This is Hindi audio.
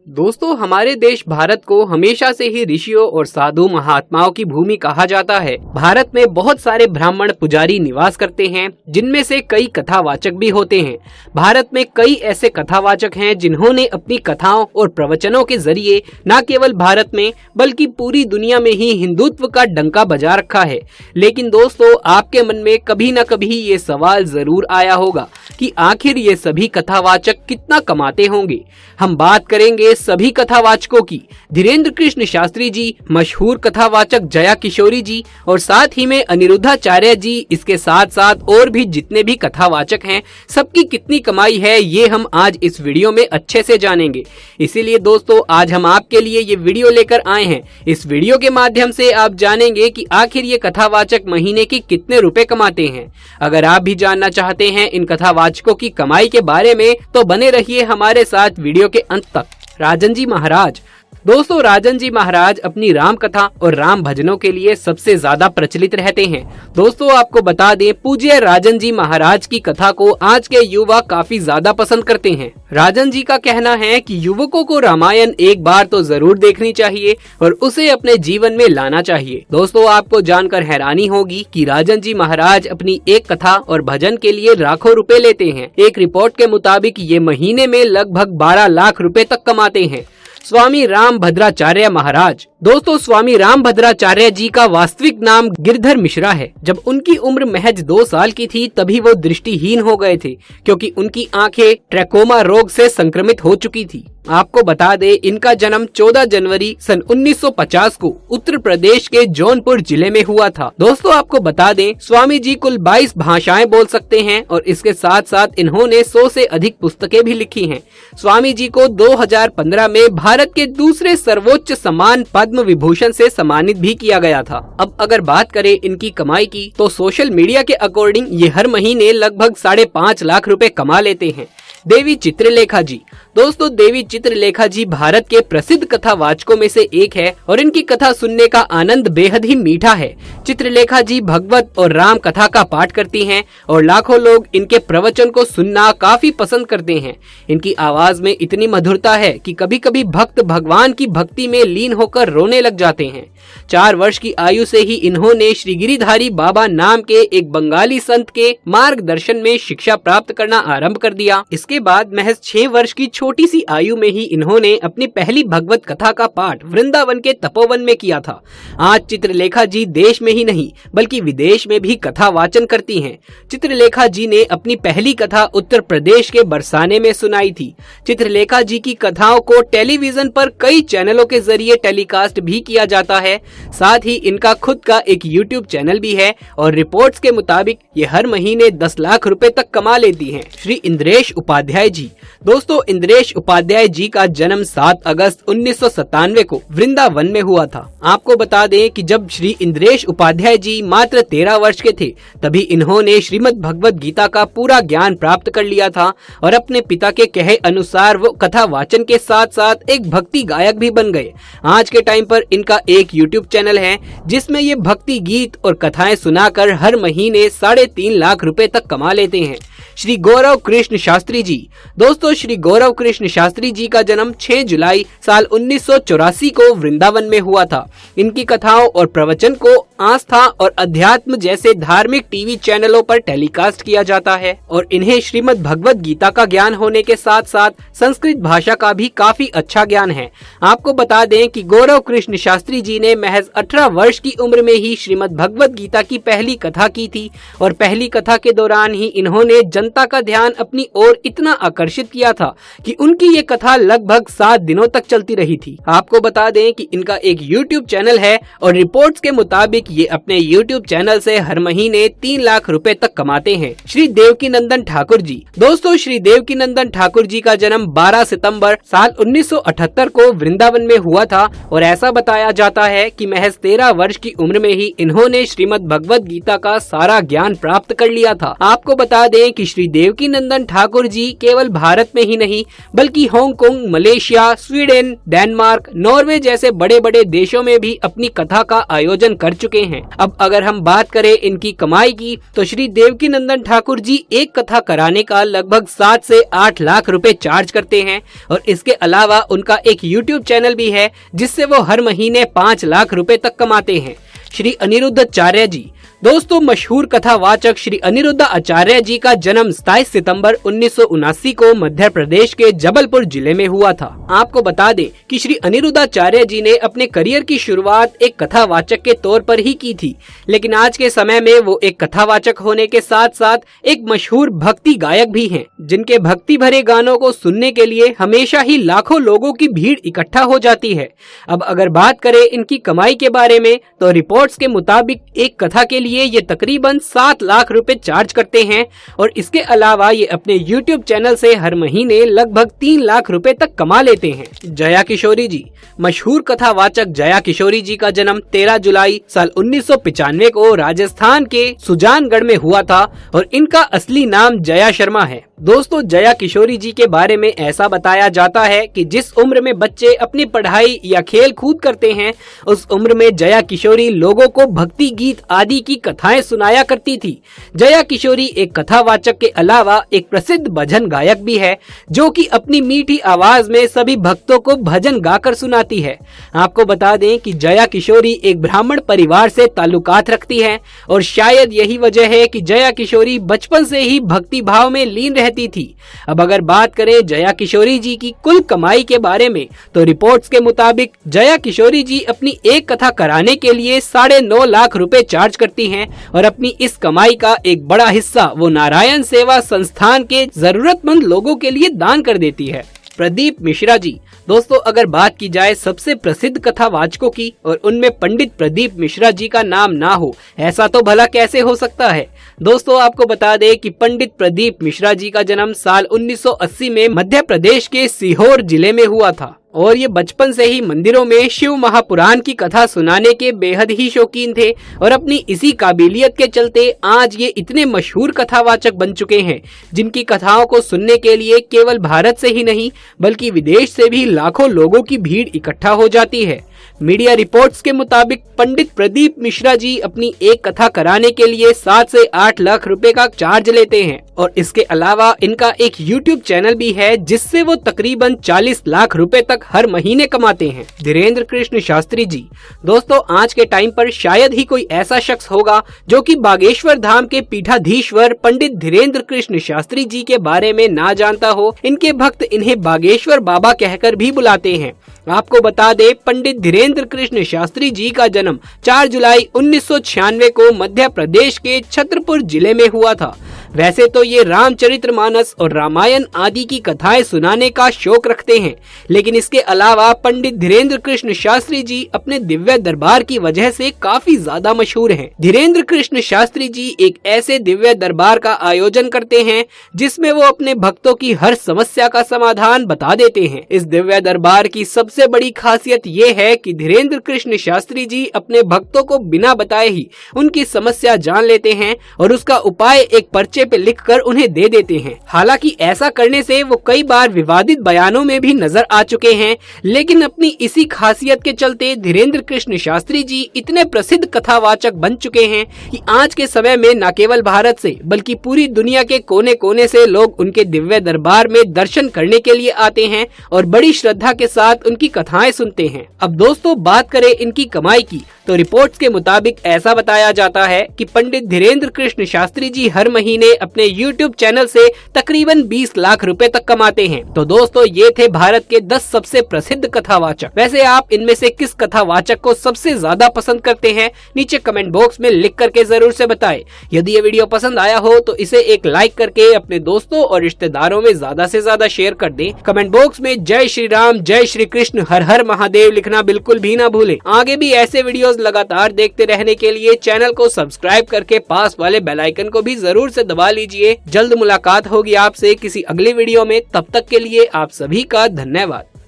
दोस्तों, हमारे देश भारत को हमेशा से ही ऋषियों और साधु महात्माओं की भूमि कहा जाता है। भारत में बहुत सारे ब्राह्मण पुजारी निवास करते हैं, जिनमें से कई कथावाचक भी होते हैं। भारत में कई ऐसे कथावाचक हैं जिन्होंने अपनी कथाओं और प्रवचनों के जरिए न केवल भारत में बल्कि पूरी दुनिया में ही हिंदुत्व का डंका बजा रखा है। लेकिन दोस्तों, आपके मन में कभी न कभी ये सवाल जरूर आया होगा कि आखिर ये सभी कथावाचक कितना कमाते होंगे। हम बात करेंगे सभी कथावाचकों की। धीरेन्द्र कृष्ण शास्त्री जी, मशहूर कथावाचक जया किशोरी जी और साथ ही में अनिरुद्धाचार्य जी, इसके साथ साथ और भी जितने भी कथावाचक हैं, सबकी कितनी कमाई है ये हम आज इस वीडियो में अच्छे से जानेंगे। इसीलिए दोस्तों, आज हम आपके लिए ये वीडियो लेकर आए हैं। इस वीडियो के माध्यम से आप जानेंगे कि आखिर ये कथावाचक महीने की कितने रुपए कमाते हैं। अगर आप भी जानना चाहते हैं इन कथावाचकों की कमाई के बारे में, तो बने रहिए हमारे साथ वीडियो के अंत तक। राजन जी महाराज। दोस्तों, राजन जी महाराज अपनी राम कथा और राम भजनों के लिए सबसे ज्यादा प्रचलित रहते हैं। दोस्तों, आपको बता दें, पूज्य राजन जी महाराज की कथा को आज के युवा काफी ज्यादा पसंद करते हैं। राजन जी का कहना है कि युवकों को रामायण एक बार तो जरूर देखनी चाहिए और उसे अपने जीवन में लाना चाहिए। दोस्तों, आपको जानकर हैरानी होगी कि राजन जी महाराज अपनी एक कथा और भजन के लिए लाखों रुपए लेते हैं। एक रिपोर्ट के मुताबिक ये महीने में लगभग 12 लाख रुपए तक कमाते हैं। स्वामी रामभद्राचार्य महाराज। दोस्तों, स्वामी रामभद्राचार्य जी का वास्तविक नाम गिरधर मिश्रा है। जब उनकी उम्र महज 2 साल की थी तभी वो दृष्टिहीन हो गए थे, क्योंकि उनकी आंखें ट्रैकोमा रोग से संक्रमित हो चुकी थी। आपको बता दें, इनका जन्म 14 जनवरी सन 1950 को उत्तर प्रदेश के जौनपुर जिले में हुआ था। दोस्तों, आपको बता दें, स्वामी जी कुल 22 भाषाएं बोल सकते हैं और इसके साथ साथ इन्होंने 100 से अधिक पुस्तकें भी लिखी हैं। स्वामी जी को 2015 में भारत के दूसरे सर्वोच्च सम्मान पद्म विभूषण से सम्मानित भी किया गया था। अब अगर बात करें इनकी कमाई की, तो सोशल मीडिया के अकॉर्डिंग ये हर महीने लगभग 5.5 लाख रुपए कमा लेते हैं। देवी चित्रलेखा जी। दोस्तों, देवी चित्रलेखा जी भारत के प्रसिद्ध कथावाचकों में से एक है और इनकी कथा सुनने का आनंद बेहद ही मीठा है। चित्रलेखा जी भगवत और राम कथा का पाठ करती हैं और लाखों लोग इनके प्रवचन को सुनना काफी पसंद करते हैं। इनकी आवाज में इतनी मधुरता है कि कभी कभी भक्त भगवान की भक्ति में लीन होकर रोने लग जाते हैं। 4 वर्ष की आयु से ही इन्होंने श्री गिरिधारी बाबा नाम के एक बंगाली संत के मार्गदर्शन में शिक्षा प्राप्त करना आरंभ कर दिया। इसके बाद महज 6 वर्ष की छोटी सी आयु में ही इन्होंने अपनी पहली भगवत कथा का पाठ वृंदावन के तपोवन में किया था। आज चित्रलेखा जी देश में ही नहीं बल्कि विदेश में भी कथा वाचन करती हैं। चित्रलेखा जी ने अपनी पहली कथा उत्तर प्रदेश के बरसाने में सुनाई थी। चित्रलेखा जी की कथाओं को टेलीविजन पर कई चैनलों के जरिए टेलीकास्ट भी किया जाता है। साथ ही इनका खुद का एक यूट्यूब चैनल भी है और रिपोर्ट्स के मुताबिक ये हर महीने 10 लाख रुपए तक कमा लेती हैं। श्री इंद्रेश उपाध्याय जी। दोस्तों, इंद्रेश उपाध्याय जी का जन्म 7 अगस्त 1997 को वृंदावन में हुआ था। आपको बता दें कि जब श्री इंद्रेश उपाध्याय जी मात्र 13 वर्ष के थे, तभी इन्होंने श्रीमद् भगवत गीता का पूरा ज्ञान प्राप्त कर लिया था और अपने पिता के कहे अनुसार वो कथा वाचन के साथ साथ एक भक्ति गायक भी बन गए। आज के टाइम पर इनका एक यूट्यूब चैनल है जिसमें ये भक्ति गीत और कथाएं सुनाकर हर महीने 3.5 लाख रुपए तक कमा लेते हैं। श्री गौरव कृष्ण शास्त्री जी। दोस्तों, श्री गौरव कृष्ण शास्त्री जी का जन्म 6 जुलाई साल 1984 को वृंदावन में हुआ था। इनकी कथाओं और प्रवचन को आस्था और अध्यात्म जैसे धार्मिक टीवी चैनलों पर टेलीकास्ट किया जाता है और इन्हें श्रीमद् भगवत गीता का ज्ञान होने के साथ साथ संस्कृत भाषा का भी काफी अच्छा ज्ञान है। आपको बता दें कि गौरव कृष्ण शास्त्री जी ने महज 18 वर्ष की उम्र में ही श्रीमद् भगवत गीता की पहली कथा की थी और पहली कथा के दौरान ही इन्होंने जनता का ध्यान अपनी ओर इतना आकर्षित किया था कि उनकी ये कथा लगभग 7 दिनों तक चलती रही थी। आपको बता दें कि इनका एक YouTube चैनल है और रिपोर्ट्स के मुताबिक ये अपने YouTube चैनल से हर महीने 3 लाख रुपए तक कमाते हैं। श्री देवकीनंदन ठाकुर जी। दोस्तों, श्री देवकीनंदन ठाकुर जी का जन्म 12 सितंबर साल 1978 को वृंदावन में हुआ था और ऐसा बताया जाता है कि महज 13 वर्ष की उम्र में ही इन्होंने श्रीमद् भगवत गीता का सारा ज्ञान प्राप्त कर लिया था। आपको बता दें कि कि श्री देवकीनंदन ठाकुर जी केवल भारत में ही नहीं बल्कि Hong Kong, Malaysia, Sweden, Denmark, Norway जैसे बड़े बड़े देशों में भी अपनी कथा का आयोजन कर चुके हैं। अब अगर हम बात करें इनकी कमाई की तो श्री देवकीनंदन ठाकुर जी एक कथा कराने का लगभग 7 से 8 लाख रुपए चार्ज करते हैं और इसके अलावा उनका एक यूट्यूब चैनल भी है जिससे वो हर महीने 5 लाख रुपए तक कमाते हैं। श्री अनिरुद्धाचार्य जी, दोस्तों मशहूर कथावाचक श्री अनिरुद्ध आचार्य जी का जन्म 27 सितंबर 1979 को मध्य प्रदेश के जबलपुर जिले में हुआ था। आपको बता दें कि श्री अनिरुद्धाचार्य जी ने अपने करियर की शुरुआत एक कथावाचक के तौर पर ही की थी, लेकिन आज के समय में वो एक कथावाचक होने के साथ साथ एक मशहूर भक्ति गायक भी हैं, जिनके भक्ति भरे गानों को सुनने के लिए हमेशा ही लाखों लोगों की भीड़ इकट्ठा हो जाती है। अब अगर बात करें इनकी कमाई के बारे में तो रिपोर्ट्स के मुताबिक एक कथा के लिए ये तकरीबन 7 लाख रुपए चार्ज करते हैं और इसके अलावा ये अपने YouTube चैनल से हर महीने लगभग 3 लाख रुपए तक कमा लेते हैं। जया किशोरी जी, मशहूर कथावाचक जया किशोरी जी का जन्म 13 जुलाई साल 1995 को राजस्थान के सुजानगढ़ में हुआ था और इनका असली नाम जया शर्मा है। दोस्तों जया किशोरी जी के बारे में ऐसा बताया जाता है कि जिस उम्र में बच्चे अपनी पढ़ाई या खेल कूद करते हैं उस उम्र में जया किशोरी लोगों को भक्ति गीत आदि की कथाएं सुनाया करती थी। जया किशोरी एक कथावाचक के अलावा एक प्रसिद्ध भजन गायक भी है जो कि अपनी मीठी आवाज में सभी भक्तों को भजन गाकर सुनाती है। आपको बता दें कि जया किशोरी एक ब्राह्मण परिवार से ताल्लुकात रखती है और शायद यही वजह है कि जया किशोरी बचपन से ही भक्ति भाव में लीन रहती थी। अब अगर बात करें जया किशोरी जी की कुल कमाई के बारे में तो रिपोर्ट्स के मुताबिक जया किशोरी जी अपनी एक कथा कराने के लिए 9.5 लाख रुपए चार्ज करती हैं और अपनी इस कमाई का एक बड़ा हिस्सा वो नारायण सेवा संस्थान के जरूरतमंद लोगों के लिए दान कर देती है। प्रदीप मिश्रा जी, दोस्तों अगर बात की जाए सबसे प्रसिद्ध कथावाचकों की और उनमें पंडित प्रदीप मिश्रा जी का नाम ना हो ऐसा तो भला कैसे हो सकता है। दोस्तों आपको बता दें कि पंडित प्रदीप मिश्रा जी का जन्म साल 1980 में मध्य प्रदेश के सीहोर जिले में हुआ था और ये बचपन से ही मंदिरों में शिव महापुराण की कथा सुनाने के बेहद ही शौकीन थे और अपनी इसी काबिलियत के चलते आज ये इतने मशहूर कथावाचक बन चुके हैं जिनकी कथाओं को सुनने के लिए केवल भारत से ही नहीं बल्कि विदेश से भी लाखों लोगों की भीड़ इकट्ठा हो जाती है। मीडिया रिपोर्ट्स के मुताबिक पंडित प्रदीप मिश्रा जी अपनी एक कथा कराने के लिए 7 से 8 लाख रुपए का चार्ज लेते हैं और इसके अलावा इनका एक YouTube चैनल भी है जिससे वो तकरीबन 40 लाख रुपए तक हर महीने कमाते हैं। धीरेन्द्र कृष्ण शास्त्री जी, दोस्तों आज के टाइम पर शायद ही कोई ऐसा शख्स होगा जो कि बागेश्वर धाम के पीठाधीश्वर पंडित धीरेन्द्र कृष्ण शास्त्री जी के बारे में ना जानता हो। इनके भक्त इन्हें बागेश्वर बाबा कहकर भी बुलाते हैं। आपको बता दे पंडित धीरेन्द्र कृष्ण शास्त्री जी का जन्म 4 जुलाई 1996 को मध्य प्रदेश के छतरपुर जिले में हुआ था। वैसे तो ये रामचरितमानस और रामायण आदि की कथाएं सुनाने का शौक रखते हैं, लेकिन इसके अलावा पंडित धीरेन्द्र कृष्ण शास्त्री जी अपने दिव्य दरबार की वजह से काफी ज्यादा मशहूर हैं। धीरेन्द्र कृष्ण शास्त्री जी एक ऐसे दिव्य दरबार का आयोजन करते हैं जिसमें वो अपने भक्तों की हर समस्या का समाधान बता देते हैं। इस दिव्य दरबार की सबसे बड़ी खासियत ये है कि धीरेन्द्र कृष्ण शास्त्री जी अपने भक्तों को बिना बताए ही उनकी समस्या जान लेते हैं और उसका उपाय एक पर्चे पे लिखकर उन्हें दे देते हैं। हालांकि ऐसा करने से वो कई बार विवादित बयानों में भी नजर आ चुके हैं, लेकिन अपनी इसी खासियत के चलते धीरेन्द्र कृष्ण शास्त्री जी इतने प्रसिद्ध कथावाचक बन चुके हैं कि आज के समय में न केवल भारत से बल्कि पूरी दुनिया के कोने कोने से लोग उनके दिव्य दरबार में दर्शन करने के लिए आते हैं और बड़ी श्रद्धा के साथ उनकी कथाएं सुनते हैं। अब दोस्तों बात करें इनकी कमाई की तो रिपोर्ट्स के मुताबिक ऐसा बताया जाता है कि पंडित धीरेन्द्र कृष्ण शास्त्री जी हर महीने अपने YouTube चैनल से तकरीबन 20 लाख रुपए तक कमाते हैं। तो दोस्तों ये थे भारत के 10 सबसे प्रसिद्ध कथावाचक। वैसे आप इनमें से किस कथावाचक को सबसे ज्यादा पसंद करते हैं नीचे कमेंट बॉक्स में लिख करके जरूर से बताएं। यदि ये वीडियो पसंद आया हो तो इसे एक लाइक करके अपने दोस्तों और रिश्तेदारों में ज्यादा से ज्यादा शेयर कर दें। कमेंट बॉक्स में जय श्री राम, जय श्री कृष्ण, हर हर महादेव लिखना बिल्कुल भी ना भूलें। आगे भी ऐसे वीडियोस लगातार देखते रहने के लिए चैनल को सब्सक्राइब करके पास वाले बेल आइकन को भी जरूर से दबा लीजिए। जल्द मुलाकात होगी आपसे किसी अगले वीडियो में, तब तक के लिए आप सभी का धन्यवाद।